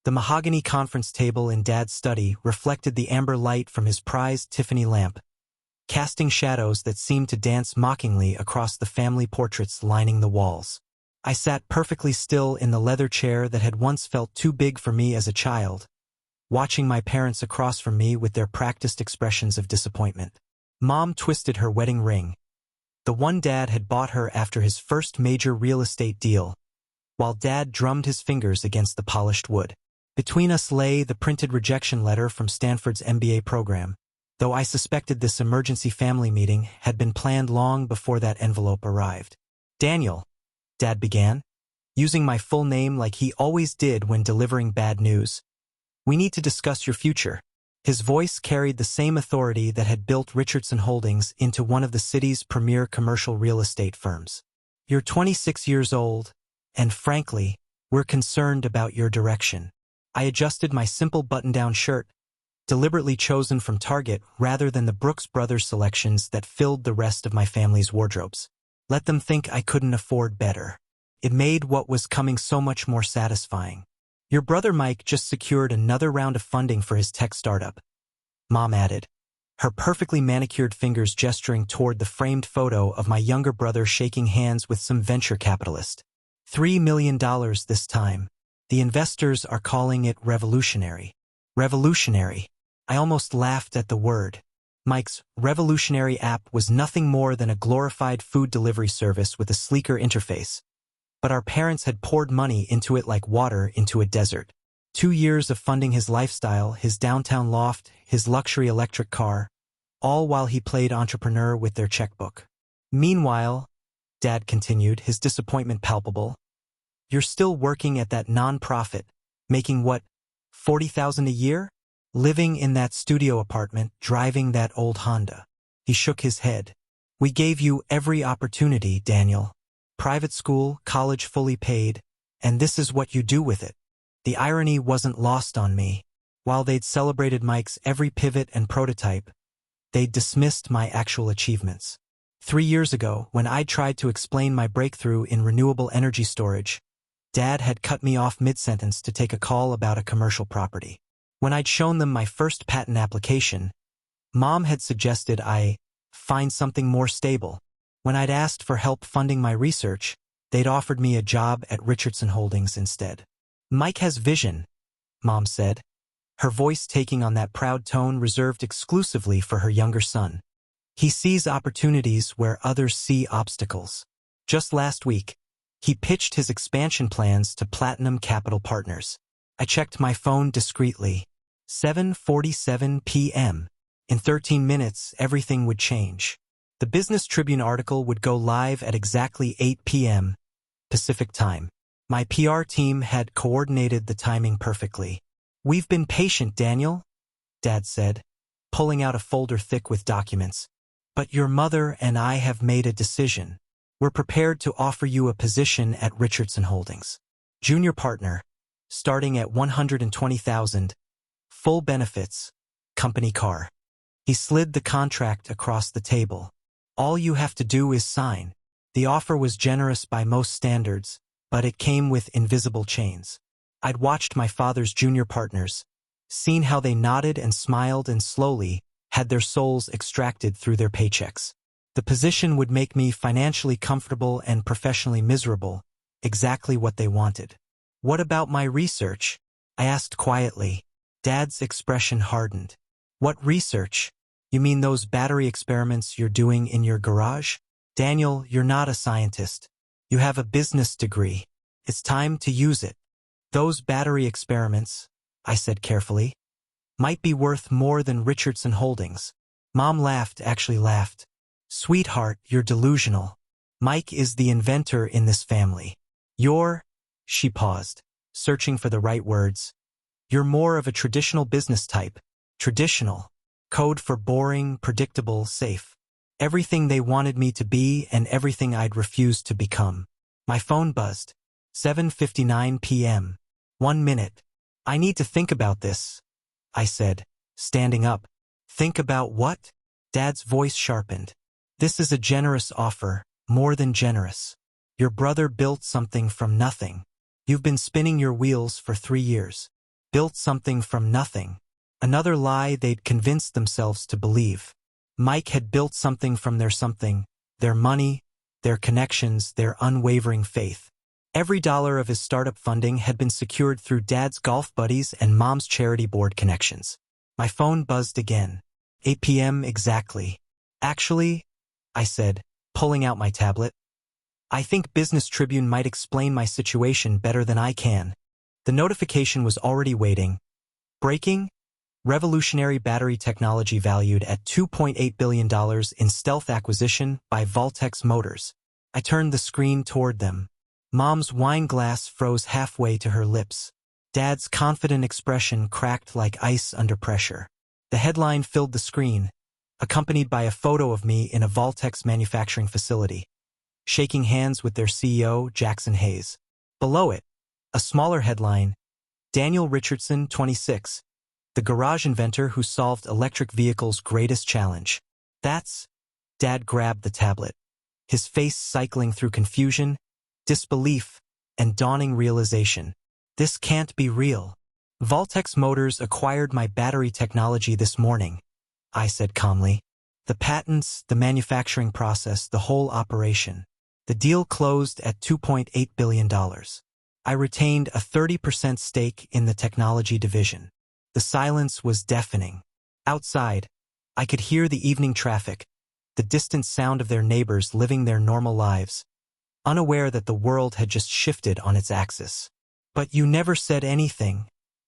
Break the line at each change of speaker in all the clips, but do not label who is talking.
The mahogany conference table in Dad's study reflected the amber light from his prized Tiffany lamp, casting shadows that seemed to dance mockingly across the family portraits lining the walls. I sat perfectly still in the leather chair that had once felt too big for me as a child, watching my parents across from me with their practiced expressions of disappointment. Mom twisted her wedding ring, the one Dad had bought her after his first major real estate deal, while Dad drummed his fingers against the polished wood. Between us lay the printed rejection letter from Stanford's MBA program, though I suspected this emergency family meeting had been planned long before that envelope arrived. "Daniel," Dad began, using my full name like he always did when delivering bad news. "We need to discuss your future." His voice carried the same authority that had built Richardson Holdings into one of the city's premier commercial real estate firms. "You're 26 years old, and frankly, we're concerned about your direction." I adjusted my simple button-down shirt, deliberately chosen from Target rather than the Brooks Brothers selections that filled the rest of my family's wardrobes. Let them think I couldn't afford better. It made what was coming so much more satisfying. "Your brother Mike just secured another round of funding for his tech startup," Mom added, her perfectly manicured fingers gesturing toward the framed photo of my younger brother shaking hands with some venture capitalist. $3 million this time. The investors are calling it revolutionary. Revolutionary. I almost laughed at the word. Mike's revolutionary app was nothing more than a glorified food delivery service with a sleeker interface, but our parents had poured money into it like water into a desert. 2 years of funding his lifestyle, his downtown loft, his luxury electric car, all while he played entrepreneur with their checkbook. "Meanwhile," Dad continued, his disappointment palpable, "you're still working at that non-profit, making what, $40,000 a year? Living in that studio apartment, driving that old Honda." He shook his head. "We gave you every opportunity, Daniel. Private school, college fully paid, and this is what you do with it." The irony wasn't lost on me. While they'd celebrated Mike's every pivot and prototype, they'd dismissed my actual achievements. 3 years ago, when I tried to explain my breakthrough in renewable energy storage, Dad had cut me off mid-sentence to take a call about a commercial property. When I'd shown them my first patent application, Mom had suggested I find something more stable. When I'd asked for help funding my research, they'd offered me a job at Richardson Holdings instead. "Mike has vision," Mom said, her voice taking on that proud tone reserved exclusively for her younger son. "He sees opportunities where others see obstacles." Just last week, he pitched his expansion plans to Platinum Capital Partners. I checked my phone discreetly. 7:47 p.m. In 13 minutes, everything would change. The Business Tribune article would go live at exactly 8 p.m. Pacific time. My PR team had coordinated the timing perfectly. "We've been patient, Daniel," Dad said, pulling out a folder thick with documents. "But your mother and I have made a decision. We're prepared to offer you a position at Richardson Holdings. Junior partner, starting at $120,000, full benefits, company car." He slid the contract across the table. "All you have to do is sign." The offer was generous by most standards, but it came with invisible chains. I'd watched my father's junior partners, seen how they nodded and smiled and slowly had their souls extracted through their paychecks. The position would make me financially comfortable and professionally miserable, exactly what they wanted. "What about my research?" I asked quietly. Dad's expression hardened. "What research? You mean those battery experiments you're doing in your garage?" "Daniel, you're not a scientist. You have a business degree. It's time to use it. Those battery experiments," I said carefully, "might be worth more than Richardson Holdings." Mom laughed, actually laughed. "Sweetheart, you're delusional. Mike is the inventor in this family. You're," she paused, searching for the right words, "you're more of a traditional business type." Traditional. Code for boring, predictable, safe. Everything they wanted me to be and everything I'd refused to become. My phone buzzed. 7:59 p.m. 1 minute. "I need to think about this," I said, standing up. "Think about what?" Dad's voice sharpened. "This is a generous offer, more than generous. Your brother built something from nothing. You've been spinning your wheels for 3 years. Built something from nothing. Another lie they'd convinced themselves to believe. Mike had built something from their money, their connections, their unwavering faith. Every dollar of his startup funding had been secured through Dad's golf buddies and Mom's charity board connections. My phone buzzed again. 8 p.m. exactly. Actually, I said, pulling out my tablet, I think Business Tribune might explain my situation better than I can. The notification was already waiting. Breaking: revolutionary battery technology valued at $2.8 billion in stealth acquisition by Voltex Motors. I turned the screen toward them. Mom's wine glass froze halfway to her lips. Dad's confident expression cracked like ice under pressure. The headline filled the screen, accompanied by a photo of me in a Voltex manufacturing facility, shaking hands with their CEO, Jackson Hayes. Below it, a smaller headline, Daniel Richardson, 26, the garage inventor who solved electric vehicles' greatest challenge. That's... Dad grabbed the tablet, his face cycling through confusion, disbelief, and dawning realization. This can't be real. Voltex Motors acquired my battery technology this morning, I said calmly. The patents, the manufacturing process, the whole operation. The deal closed at $2.8 billion. I retained a 30% stake in the technology division. The silence was deafening. Outside, I could hear the evening traffic, the distant sound of their neighbors living their normal lives, unaware that the world had just shifted on its axis. But you never said anything,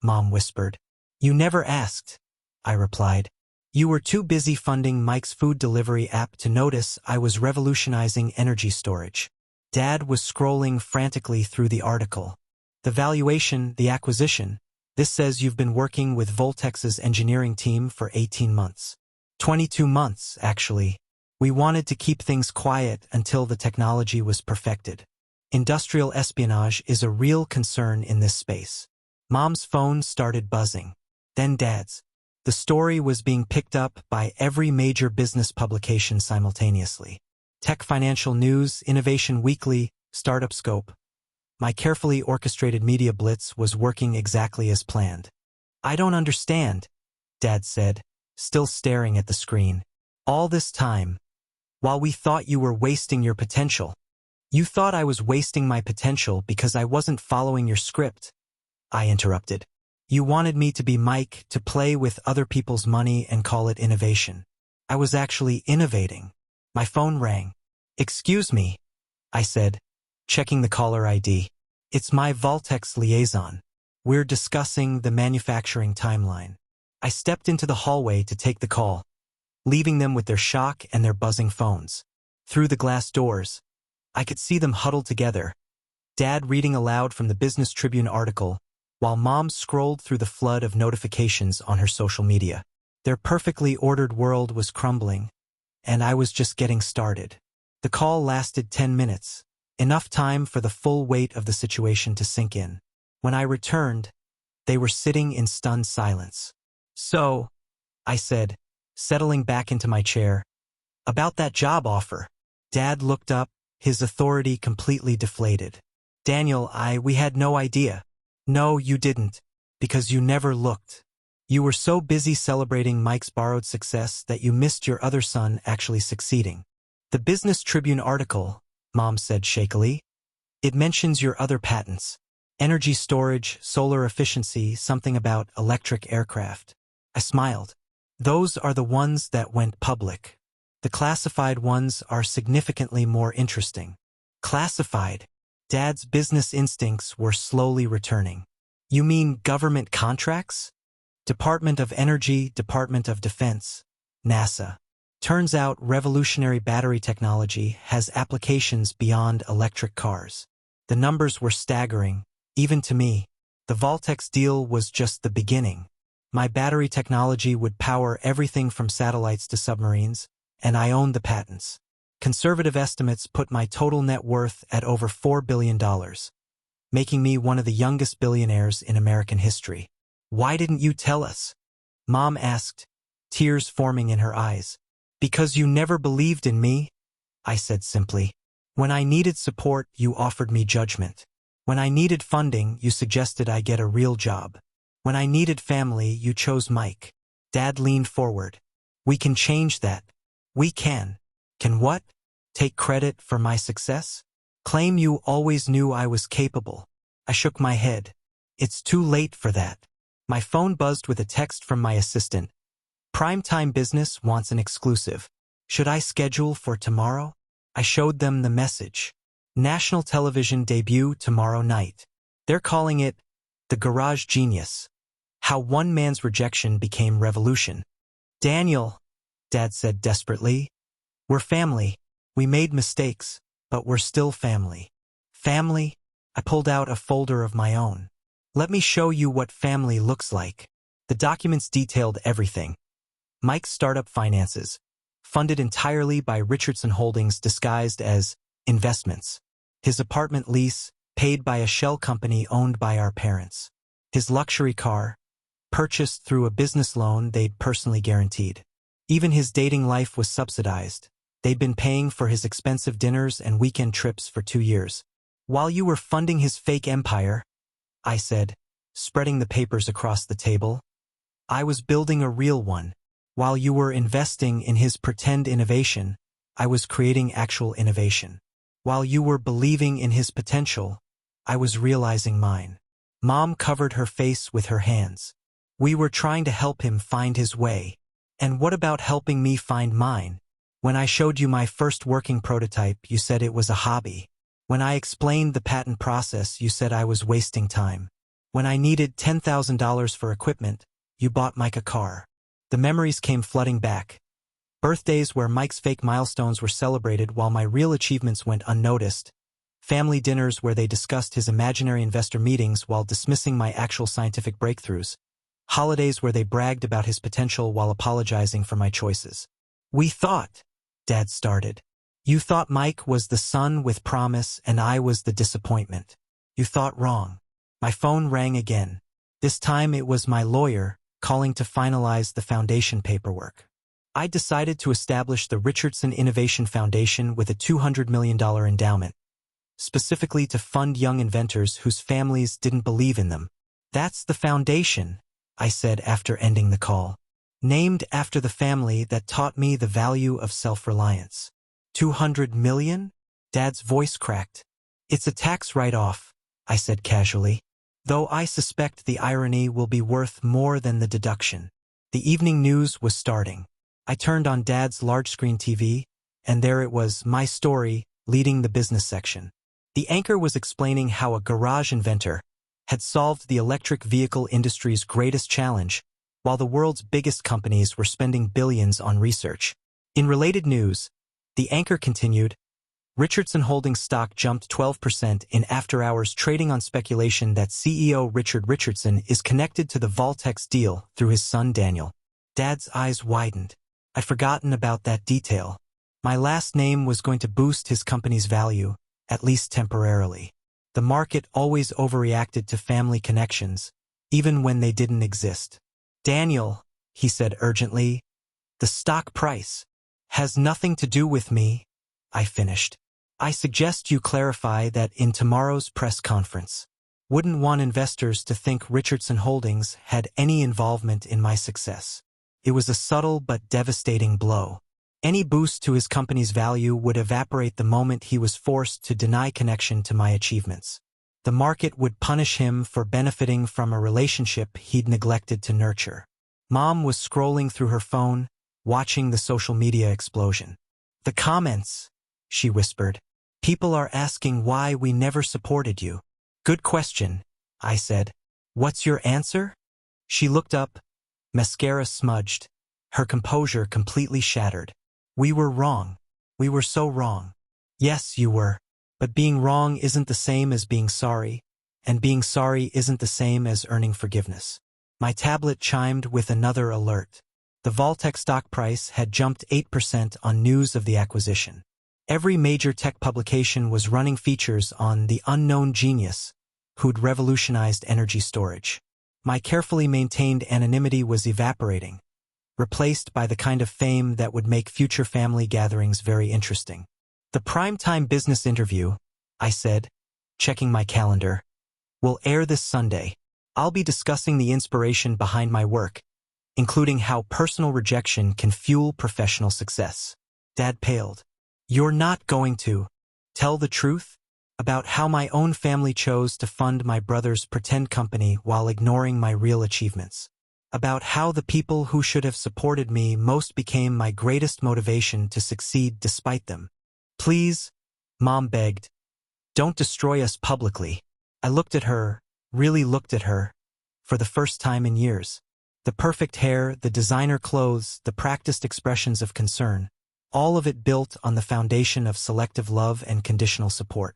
Mom whispered. You never asked, I replied. You were too busy funding Mike's food delivery app to notice I was revolutionizing energy storage. Dad was scrolling frantically through the article. The valuation, the acquisition. This says you've been working with Voltex's engineering team for 18 months. 22 months, actually. We wanted to keep things quiet until the technology was perfected. Industrial espionage is a real concern in this space. Mom's phone started buzzing. Then Dad's. The story was being picked up by every major business publication simultaneously. Tech Financial News, Innovation Weekly, Startup Scope. My carefully orchestrated media blitz was working exactly as planned. I don't understand, Dad said, still staring at the screen. All this time, while we thought you were wasting your potential. You thought I was wasting my potential because I wasn't following your script, I interrupted. You wanted me to be Mike, to play with other people's money and call it innovation. I was actually innovating. My phone rang. Excuse me, I said, checking the caller ID. It's my Voltex liaison. We're discussing the manufacturing timeline. I stepped into the hallway to take the call, leaving them with their shock and their buzzing phones. Through the glass doors, I could see them huddled together, Dad reading aloud from the Business Tribune article, while Mom scrolled through the flood of notifications on her social media. Their perfectly ordered world was crumbling, and I was just getting started. The call lasted 10 minutes, enough time for the full weight of the situation to sink in. When I returned, they were sitting in stunned silence. So, I said, settling back into my chair, about that job offer. Dad looked up, his authority completely deflated. Daniel, we had no idea. No, you didn't, because you never looked. You were so busy celebrating Mike's borrowed success that you missed your other son actually succeeding. The Business Tribune article, Mom said shakily, it mentions your other patents. Energy storage, solar efficiency, something about electric aircraft. I smiled. Those are the ones that went public. The classified ones are significantly more interesting. Classified. Dad's business instincts were slowly returning. You mean government contracts? Department of Energy, Department of Defense, NASA. Turns out revolutionary battery technology has applications beyond electric cars. The numbers were staggering, even to me. The Voltex deal was just the beginning. My battery technology would power everything from satellites to submarines, and I owned the patents. Conservative estimates put my total net worth at over $4 billion, making me one of the youngest billionaires in American history. Why didn't you tell us? Mom asked, tears forming in her eyes. Because you never believed in me, I said simply. When I needed support, you offered me judgment. When I needed funding, you suggested I get a real job. When I needed family, you chose Mike. Dad leaned forward. We can change that. We can. Can what? Take credit for my success? Claim you always knew I was capable. I shook my head. It's too late for that. My phone buzzed with a text from my assistant. Primetime Business wants an exclusive. Should I schedule for tomorrow? I showed them the message. National television debut tomorrow night. They're calling it The Garage Genius. How one man's rejection became revolution. Daniel, Dad said desperately. We're family. We made mistakes, but we're still family. Family? I pulled out a folder of my own. Let me show you what family looks like. The documents detailed everything. Mike's startup finances, funded entirely by Richardson Holdings disguised as investments. His apartment lease, paid by a shell company owned by our parents. His luxury car, purchased through a business loan they'd personally guaranteed. Even his dating life was subsidized. They'd been paying for his expensive dinners and weekend trips for 2 years. While you were funding his fake empire, I said, spreading the papers across the table, I was building a real one. While you were investing in his pretend innovation, I was creating actual innovation. While you were believing in his potential, I was realizing mine. Mom covered her face with her hands. We were trying to help him find his way. And what about helping me find mine? When I showed you my first working prototype, you said it was a hobby. When I explained the patent process, you said I was wasting time. When I needed $10,000 for equipment, you bought Mike a car. The memories came flooding back. Birthdays where Mike's fake milestones were celebrated while my real achievements went unnoticed. Family dinners where they discussed his imaginary investor meetings while dismissing my actual scientific breakthroughs. Holidays where they bragged about his potential while apologizing for my choices. We thought, Dad started. You thought Mike was the son with promise and I was the disappointment. You thought wrong. My phone rang again. This time it was my lawyer, calling to finalize the foundation paperwork. I decided to establish the Richardson Innovation Foundation with a $200 million endowment, specifically to fund young inventors whose families didn't believe in them. That's the foundation, I said after ending the call. Named after the family that taught me the value of self-reliance. 200 million? Dad's voice cracked. It's a tax write-off, I said casually. Though I suspect the irony will be worth more than the deduction. The evening news was starting. I turned on Dad's large-screen TV, and there it was, my story, leading the business section. The anchor was explaining how a garage inventor had solved the electric vehicle industry's greatest challenge, while the world's biggest companies were spending billions on research. In related news, the anchor continued, Richardson Holdings stock jumped 12% in after-hours trading on speculation that CEO Richard Richardson is connected to the Voltex deal through his son Daniel. Dad's eyes widened. I'd forgotten about that detail. My last name was going to boost his company's value, at least temporarily. The market always overreacted to family connections, even when they didn't exist. Daniel, he said urgently, the stock price has nothing to do with me, I finished. I suggest you clarify that in tomorrow's press conference. Wouldn't want investors to think Richardson Holdings had any involvement in my success. It was a subtle but devastating blow. Any boost to his company's value would evaporate the moment he was forced to deny connection to my achievements. The market would punish him for benefiting from a relationship he'd neglected to nurture. Mom was scrolling through her phone, watching the social media explosion. The comments, she whispered. People are asking why we never supported you. Good question, I said. What's your answer? She looked up, mascara smudged, her composure completely shattered. We were wrong. We were so wrong. Yes, you were. But being wrong isn't the same as being sorry, and being sorry isn't the same as earning forgiveness. My tablet chimed with another alert. The Voltex stock price had jumped 8% on news of the acquisition. Every major tech publication was running features on the unknown genius who'd revolutionized energy storage. My carefully maintained anonymity was evaporating, replaced by the kind of fame that would make future family gatherings very interesting. The primetime business interview, I said, checking my calendar, will air this Sunday. I'll be discussing the inspiration behind my work, including how personal rejection can fuel professional success. Dad paled. You're not going to tell the truth about how my own family chose to fund my brother's pretend company while ignoring my real achievements. About how the people who should have supported me most became my greatest motivation to succeed despite them. Please, Mom begged, don't destroy us publicly. I looked at her, really looked at her, for the first time in years. The perfect hair, the designer clothes, the practiced expressions of concern, all of it built on the foundation of selective love and conditional support.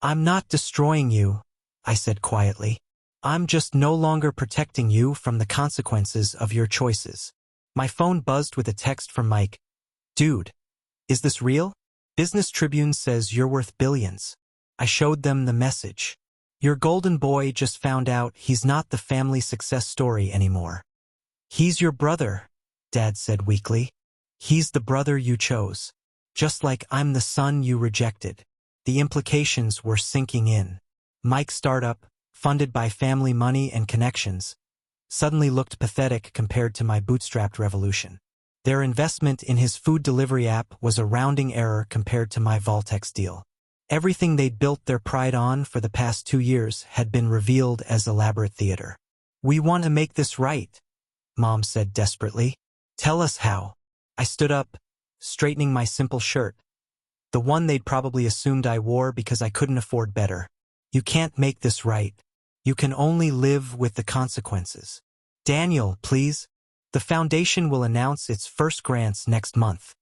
I'm not destroying you, I said quietly. I'm just no longer protecting you from the consequences of your choices. My phone buzzed with a text from Mike. Dude, is this real? Business Tribune says you're worth billions. I showed them the message. Your golden boy just found out he's not the family success story anymore. He's your brother, Dad said weakly. He's the brother you chose. Just like I'm the son you rejected. The implications were sinking in. Mike's startup, funded by family money and connections, suddenly looked pathetic compared to my bootstrapped revolution. Their investment in his food delivery app was a rounding error compared to my Voltex deal. Everything they'd built their pride on for the past 2 years had been revealed as elaborate theater. We want to make this right, Mom said desperately. Tell us how. I stood up, straightening my simple shirt, the one they'd probably assumed I wore because I couldn't afford better. You can't make this right. You can only live with the consequences. Daniel, please. The foundation will announce its first grants next month,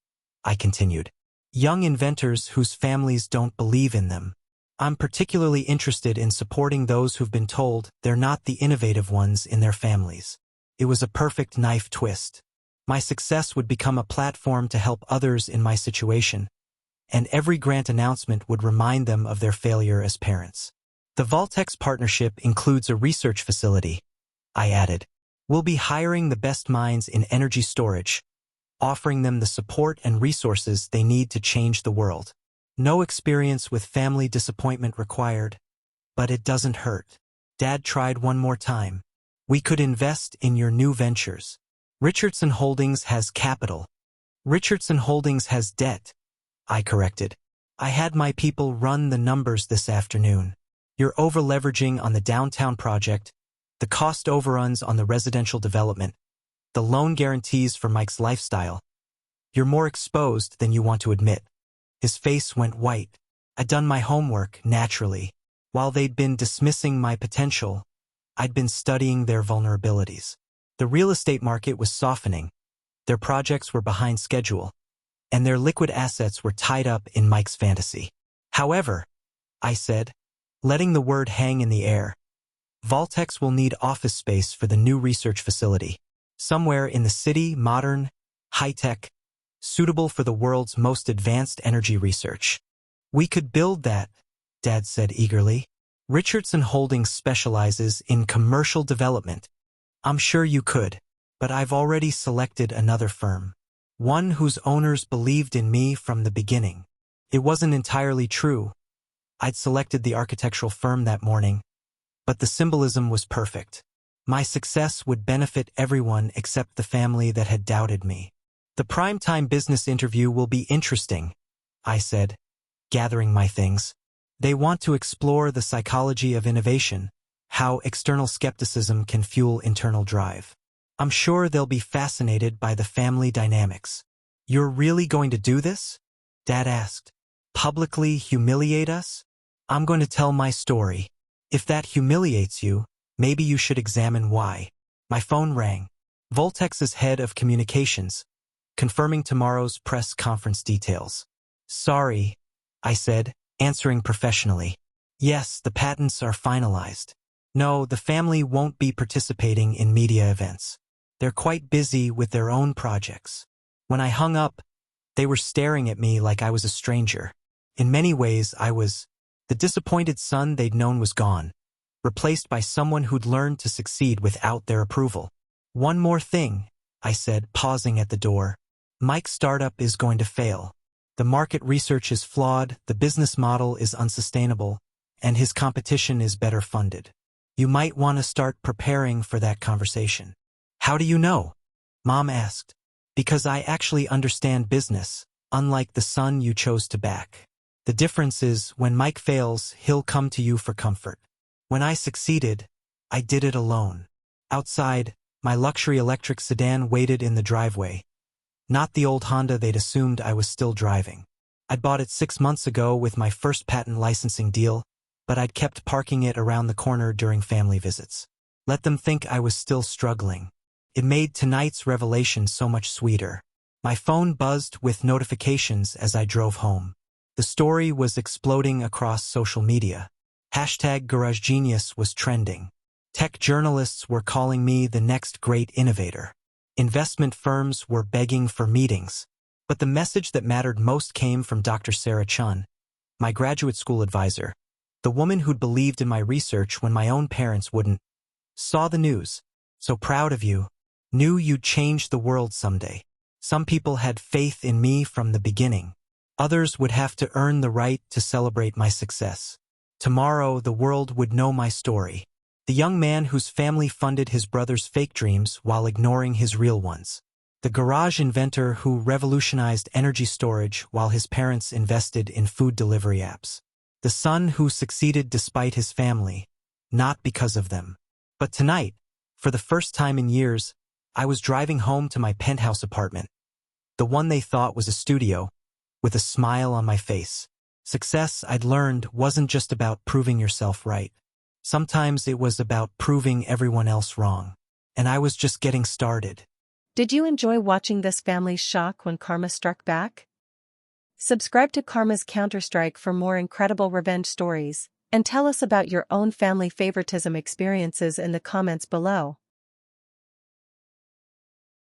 I continued. Young inventors whose families don't believe in them. I'm particularly interested in supporting those who've been told they're not the innovative ones in their families. It was a perfect knife twist. My success would become a platform to help others in my situation, and every grant announcement would remind them of their failure as parents. The Voltex partnership includes a research facility, I added. We'll be hiring the best minds in energy storage, offering them the support and resources they need to change the world. No experience with family disappointment required, but it doesn't hurt. Dad tried one more time. We could invest in your new ventures. Richardson Holdings has capital. Richardson Holdings has debt, I corrected. I had my people run the numbers this afternoon. You're over-leveraging on the downtown project, the cost overruns on the residential development, the loan guarantees for Mike's lifestyle. You're more exposed than you want to admit. His face went white. I'd done my homework, naturally. While they'd been dismissing my potential, I'd been studying their vulnerabilities. The real estate market was softening. Their projects were behind schedule, and their liquid assets were tied up in Mike's fantasy. However, I said, letting the word hang in the air, Voltex will need office space for the new research facility. Somewhere in the city, modern, high-tech, suitable for the world's most advanced energy research. We could build that, Dad said eagerly. Richardson Holdings specializes in commercial development. I'm sure you could, but I've already selected another firm. One whose owners believed in me from the beginning. It wasn't entirely true. I'd selected the architectural firm that morning, but the symbolism was perfect. My success would benefit everyone except the family that had doubted me. The primetime business interview will be interesting, I said, gathering my things. They want to explore the psychology of innovation, how external skepticism can fuel internal drive. I'm sure they'll be fascinated by the family dynamics. You're really going to do this? Dad asked. Publicly humiliate us? I'm going to tell my story. If that humiliates you, maybe you should examine why. My phone rang. Voltex's head of communications, confirming tomorrow's press conference details. Sorry, I said, answering professionally. Yes, the patents are finalized. No, the family won't be participating in media events. They're quite busy with their own projects. When I hung up, they were staring at me like I was a stranger. In many ways, I was. The disappointed son they'd known was gone, replaced by someone who'd learned to succeed without their approval. One more thing, I said, pausing at the door. Mike's startup is going to fail. The market research is flawed, the business model is unsustainable, and his competition is better funded. You might want to start preparing for that conversation. How do you know? Mom asked. Because I actually understand business, unlike the son you chose to back. The difference is, when Mike fails, he'll come to you for comfort. When I succeeded, I did it alone. Outside, my luxury electric sedan waited in the driveway. Not the old Honda they'd assumed I was still driving. I'd bought it 6 months ago with my first patent licensing deal, but I'd kept parking it around the corner during family visits. Let them think I was still struggling. It made tonight's revelation so much sweeter. My phone buzzed with notifications as I drove home. The story was exploding across social media. #GarageGenius was trending. Tech journalists were calling me the next great innovator. Investment firms were begging for meetings. But the message that mattered most came from Dr. Sarah Chun, my graduate school advisor, the woman who'd believed in my research when my own parents wouldn't. Saw the news. So proud of you. Knew you'd change the world someday. Some people had faith in me from the beginning. Others would have to earn the right to celebrate my success. Tomorrow, the world would know my story. The young man whose family funded his brother's fake dreams while ignoring his real ones. The garage inventor who revolutionized energy storage while his parents invested in food delivery apps. The son who succeeded despite his family, not because of them. But tonight, for the first time in years, I was driving home to my penthouse apartment, the one they thought was a studio, with a smile on my face. Success, I'd learned, wasn't just about proving yourself right. Sometimes it was about proving everyone else wrong. And I was just getting started.
Did you enjoy watching this family's shock when karma struck back? Subscribe to Karma's Counterstrike for more incredible revenge stories, and tell us about your own family favoritism experiences in the comments below.